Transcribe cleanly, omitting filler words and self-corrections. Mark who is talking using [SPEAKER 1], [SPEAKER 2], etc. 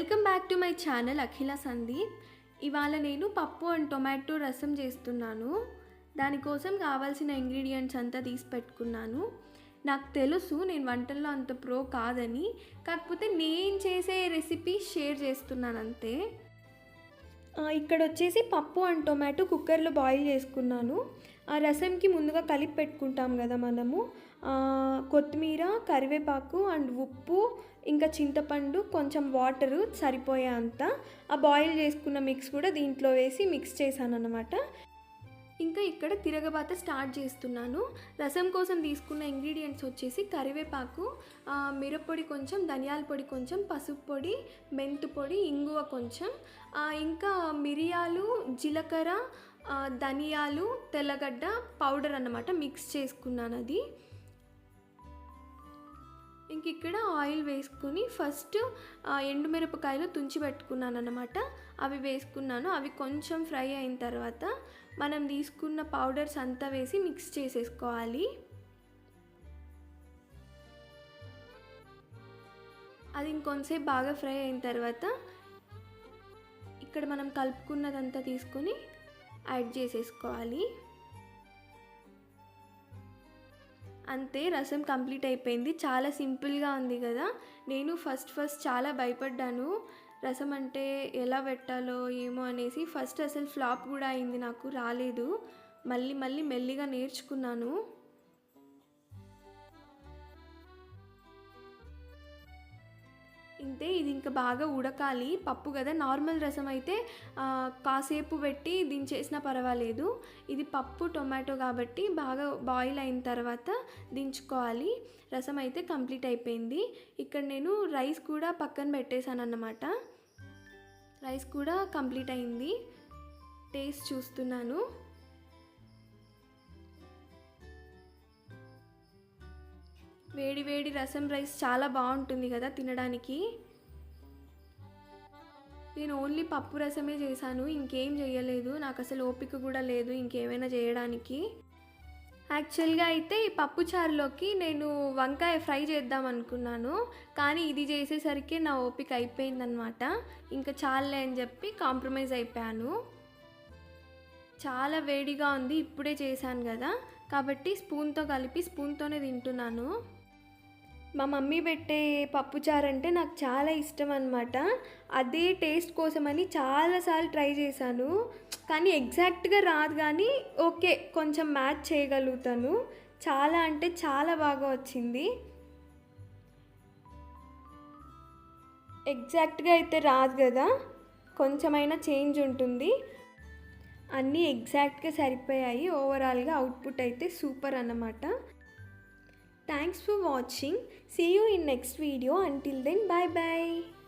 [SPEAKER 1] Welcome back to my channel Akhila Sandeep. ఇవాళ నేను పప్పు అండ్ టొమాటో రసం చేస్తున్నాను. దానికోసం కావాల్సిన ఇంగ్రీడియంట్స్ అంతా తీసి పెట్టుకున్నాను. నాకు తెలుసు నేను వంటల్లో అంత ప్రో కాదని, కాకపోతే నేను చేసే రెసిపీ షేర్ చేస్తున్నాను అంతే. ఇక్కడ వచ్చేసి పప్పు అండ్ టొమాటో కుక్కర్లో బాయిల్ చేసుకున్నాను. ఆ రసంకి ముందుగా కలిపి పెట్టుకుంటాం కదా మనము, కొత్తిమీర, కరివేపాకు అండ్ ఉప్పు, ఇంకా చింతపండు, కొంచెం వాటరు సరిపోయే అంత. ఆ బాయిల్ చేసుకున్న మిక్స్ కూడా దీంట్లో వేసి మిక్స్ చేశాను అన్నమాట. ఇంకా ఇక్కడ తిరగబాత స్టార్ట్ చేస్తున్నాను. రసం కోసం తీసుకున్న ఇంగ్రీడియంట్స్ వచ్చేసి కరివేపాకు, మిరప్పొడి కొంచెం, ధనియాల పొడి కొంచెం, పసుపు పొడి, మెంతు పొడి, ఇంగువ కొంచెం, ఇంకా మిరియాలు, జీలకర్ర, ధనియాలు, తెల్లగడ్డ పౌడర్ అన్నమాట మిక్స్ చేసుకున్నాను అది. ఇంక ఇక్కడ ఆయిల్ వేసుకుని ఫస్ట్ ఎండుమిరపకాయలు తుంచి పెట్టుకున్నాను అన్నమాట. అవి వేసుకున్నాను. అవి కొంచెం ఫ్రై అయిన తర్వాత మనం తీసుకున్న పౌడర్స్ అంతా వేసి మిక్స్ చేసేసుకోవాలి. అది ఇంకొంచెంసేపు బాగా ఫ్రై అయిన తర్వాత ఇక్కడ మనం కలుపుకున్నదంతా తీసుకొని యాడ్ చేసేసుకోవాలి. అంతే, రసం కంప్లీట్ అయిపోయింది. చాలా సింపుల్గా ఉంది కదా. నేను ఫస్ట్ చాలా భయపడ్డాను రసం అంటే ఎలా పెట్టాలో ఏమో అనేసి. ఫస్ట్ అసలు ఫ్లాప్ కూడా అయింది, నాకు రాలేదు. మళ్ళీ మెల్లిగా నేర్చుకున్నాను. ఇంతే, ఇది ఇంకా బాగా ఉడకాలి. పప్పు కదా, నార్మల్ రసం అయితే కాసేపు పెట్టి దించేసినా పర్వాలేదు. ఇది పప్పు టొమాటో కాబట్టి బాగా బాయిల్ అయిన తర్వాత దించుకోవాలి. రసం అయితే కంప్లీట్ అయిపోయింది. ఇక్కడ నేను రైస్ కూడా పక్కన పెట్టేశాను అన్నమాట. రైస్ కూడా కంప్లీట్ అయింది. టేస్ట్ చూస్తున్నాను. వేడి వేడి రసం రైస్ చాలా బాగుంటుంది కదా తినడానికి. నేను ఓన్లీ పప్పు రసమే చేశాను, ఇంకేం చేయలేదు. నాకు అసలు ఓపిక కూడా లేదు ఇంకేమైనా చేయడానికి. యాక్చువల్గా అయితే ఈ పప్పు చారులోకి నేను వంకాయ ఫ్రై చేద్దాం అనుకున్నాను, కానీ ఇది చేసేసరికి నా ఓపిక అయిపోయిందనమాట. ఇంకా చాలే అని చెప్పి కాంప్రమైజ్ అయిపోయాను. చాలా వేడిగా ఉంది, ఇప్పుడే చేశాను కదా, కాబట్టి స్పూన్తో కలిపి స్పూన్తోనే తింటున్నాను. మా మమ్మీ పెట్టే పప్పుచారు అంటే నాకు చాలా ఇష్టం అన్నమాట. అదే టేస్ట్ కోసమని చాలాసార్లు ట్రై చేశాను, కానీ ఎగ్జాక్ట్గా రాదు, కానీ ఓకే కొంచెం మ్యాచ్ చేయగలుగుతాను. చాలా అంటే చాలా బాగా వచ్చింది. ఎగ్జాక్ట్గా అయితే రాదు కదా, కొంచెమైనా చేంజ్ ఉంటుంది. అన్నీ ఎగ్జాక్ట్గా సరిపోయాయి. ఓవరాల్గా అవుట్పుట్ అయితే సూపర్ అన్నమాట. Thanks for watching. See you in next video. Until then, bye bye.